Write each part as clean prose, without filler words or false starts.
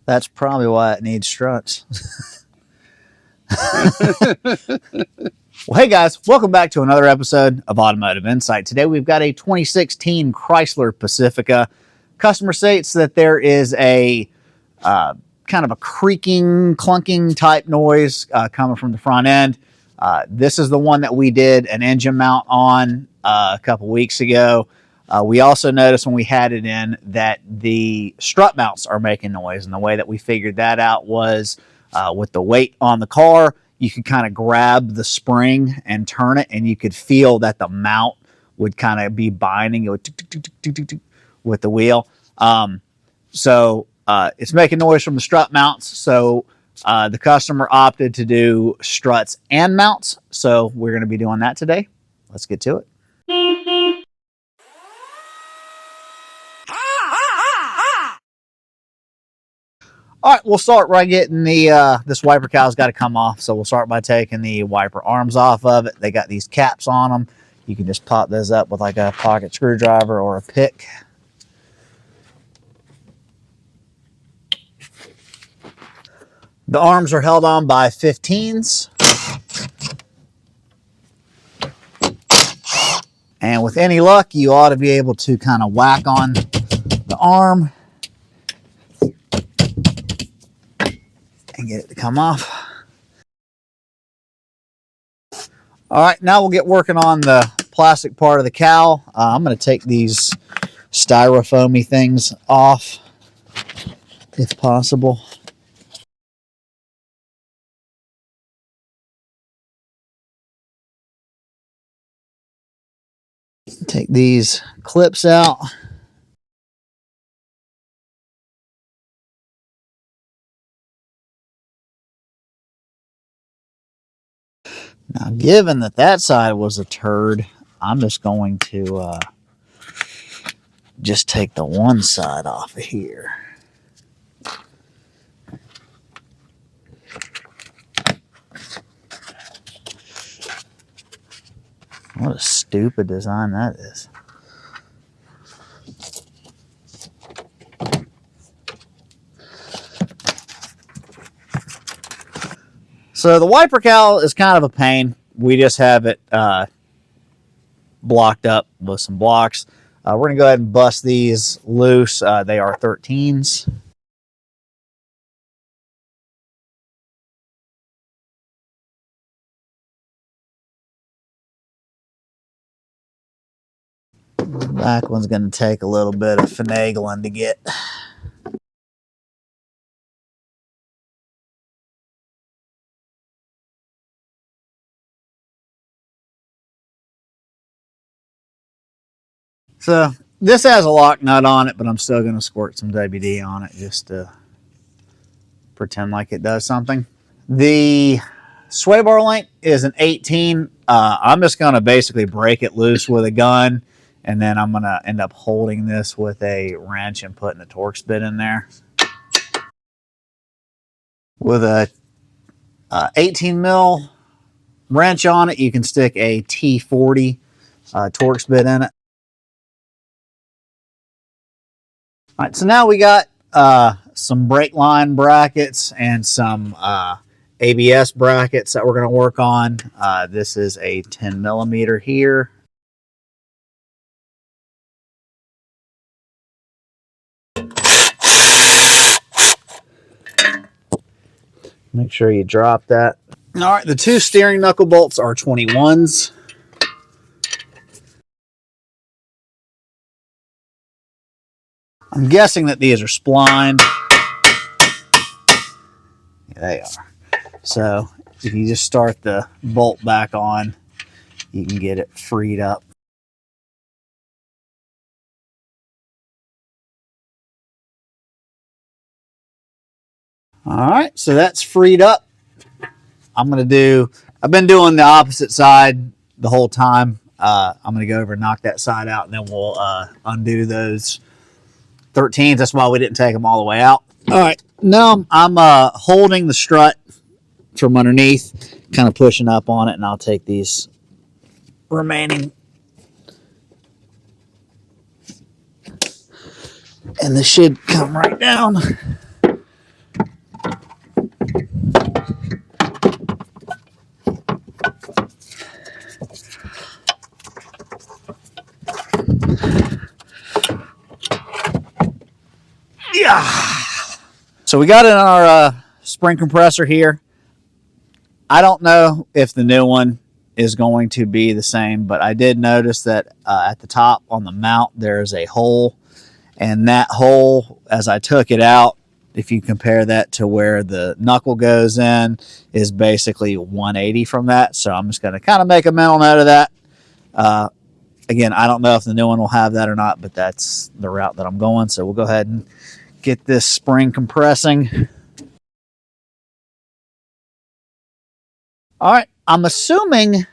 That's probably why it needs struts. Well, hey guys, welcome back to another episode of Automotive Insight. Today we've got a 2016 Chrysler Pacifica. Customer states that there is a kind of a creaking, clunking type noise coming from the front end. This is the one that we did an engine mount on a couple weeks ago. We also noticed when we had it in that the strut mounts are making noise, and the way that we figured that out was with the weight on the car, you could kind of grab the spring and turn it, and you could feel that the mount would kind of be binding. It would tick, tick, tick, tick, tick, tick, with the wheel. So it's making noise from the strut mounts. So the customer opted to do struts and mounts. So we're going to be doing that today. Let's get to it. All right, we'll start by getting the this wiper cow's got to come off. So we'll start by taking the wiper arms off of it. They got these caps on them. You can just pop those up with like a pocket screwdriver or a pick. The arms are held on by 15s. And with any luck, you ought to be able to kind of whack on the arm and get it to come off. All right, now we'll get working on the plastic part of the cowl. I'm going to take these styrofoamy things off if possible. Take these clips out. Now, given that that side was a turd, I'm just going to just take the one side off of here. What a stupid design that is. So the wiper cowl is kind of a pain. We just have it blocked up with some blocks. We're going to go ahead and bust these loose. They are 13s. The back one's going to take a little bit of finagling to get. So this has a lock nut on it, but I'm still going to squirt some WD on it just to pretend like it does something. The sway bar length is an 18. I'm just going to basically break it loose with a gun, and then I'm going to end up holding this with a wrench and putting a Torx bit in there. With a 18 mil wrench on it, you can stick a T40 Torx bit in it. All right, so now we got some brake line brackets and some ABS brackets that we're going to work on. This is a 10 millimeter here. Make sure you drop that. All right, the two steering knuckle bolts are 21s. I'm guessing that these are splined. Yeah, they are. So if you just start the bolt back on, you can get it freed up. All right, so that's freed up. I've been doing the opposite side the whole time. I'm going to go over and knock that side out, and then we'll undo those 13s. That's why we didn't take them all the way out. All right, now I'm holding the strut from underneath, kind of pushing up on it, and I'll take these remaining. And this should come right down. So we got in our spring compressor here. I don't know if the new one is going to be the same, but I did notice that at the top on the mount there's a hole, and that hole, as I took it out, if you compare that to where the knuckle goes in, is basically 180 from that. So I'm just going to kind of make a mental note of that. Again, I don't know if the new one will have that or not, but that's the route that I'm going. So we'll go ahead and get this spring compressing. All right, I'm assuming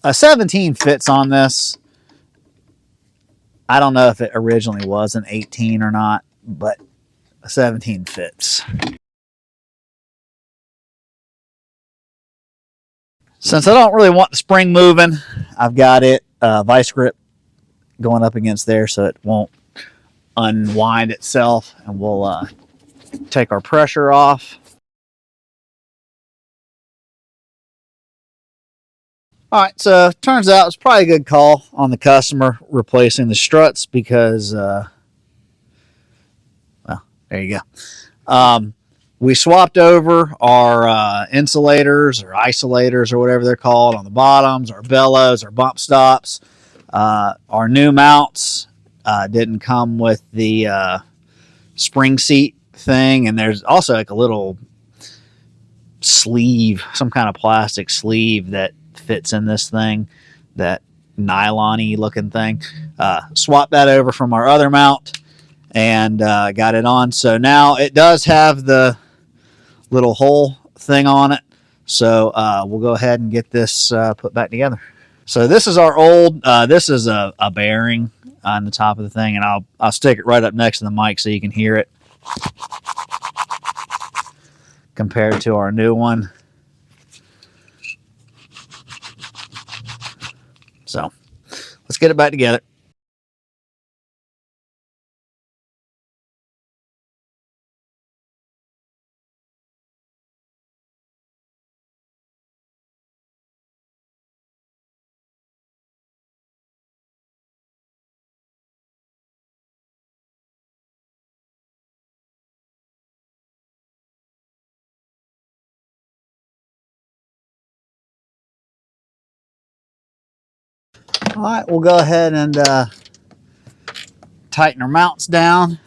a 17 fits on this. I don't know if it originally was an 18 or not, but a 17 fits. Since I don't really want the spring moving, I've got it vice grip going up against there so it won't unwind itself, and we'll take our pressure off. All right, so turns out it's probably a good call on the customer replacing the struts because, well, there you go. We swapped over our insulators or isolators or whatever they're called on the bottoms, our bellows, our bump stops. Our new mounts didn't come with the spring seat thing, and there's also like a little sleeve, some kind of plastic sleeve that fits in this thing, that nylon-y looking thing. Swapped that over from our other mount and got it on. So now it does have the little hole thing on it. So we'll go ahead and get this put back together. So this is our old, this is a bearing on the top of the thing, and I'll stick it right up next to the mic so you can hear it compared to our new one. So let's get it back together. All right, we'll go ahead and tighten our mounts down.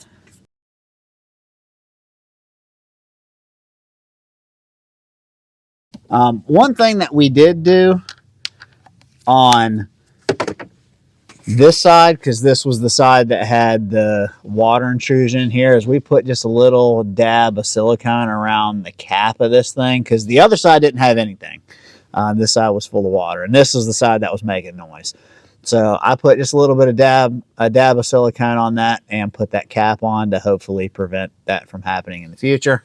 One thing that we did do on this side, because this was the side that had the water intrusion here, is we put just a little dab of silicone around the cap of this thing, because the other side didn't have anything. This side was full of water, and this is the side that was making noise. So I put just a little bit of a dab of silicone on that and put that cap on to hopefully prevent that from happening in the future.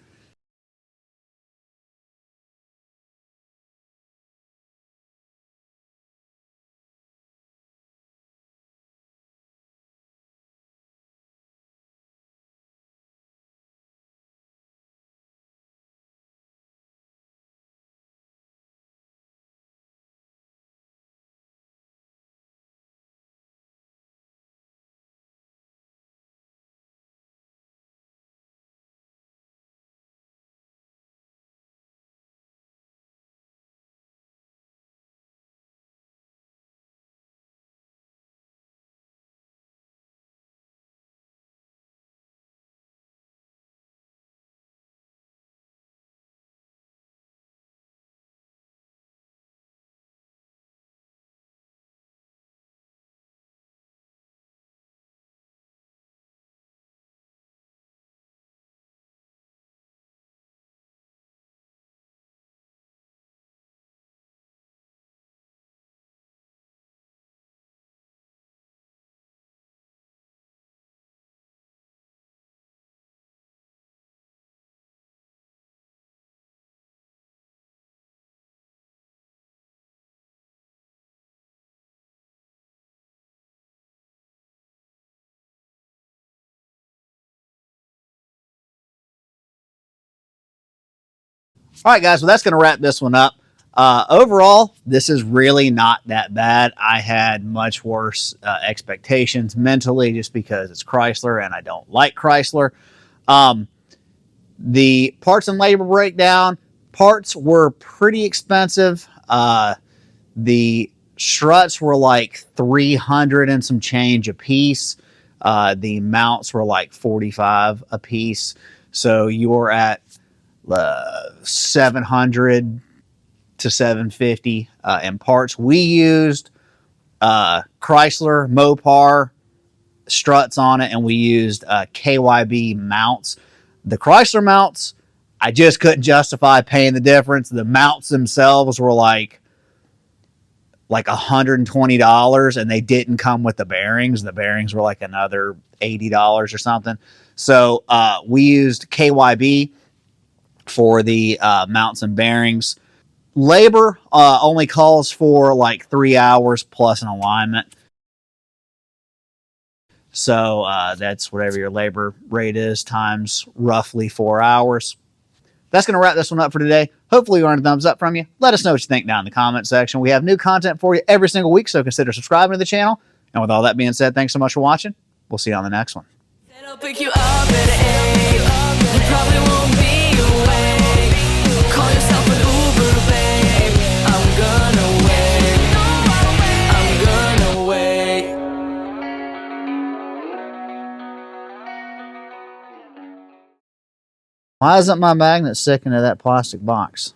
All right, guys, well, that's going to wrap this one up. Overall, this is really not that bad. I had much worse expectations mentally just because it's Chrysler and I don't like Chrysler. Um, the parts and labor breakdown, parts were pretty expensive. The struts were like 300 and some change a piece. The mounts were like 45 a piece. So you're at 700 to 750 in parts. We used Chrysler Mopar struts on it, and we used KYB mounts. The Chrysler mounts, I just couldn't justify paying the difference. The mounts themselves were like $120, and they didn't come with the bearings. The bearings were like another $80 or something. So we used KYB for the mounts and bearings. Labor only calls for like 3 hours plus an alignment. So that's whatever your labor rate is times roughly 4 hours. That's going to wrap this one up for today. Hopefully you earned a thumbs up from you. Let us know what you think down in the comment section. We have new content for you every single week, so consider subscribing to the channel. And with all that being said, thanks so much for watching. We'll see you on the next one. I'll pick you up at 8. You probably won't be awake. Call yourself an Uber, babe. I'm gonna wait. I'm gonna wait. Why isn't my magnet sticking to that plastic box?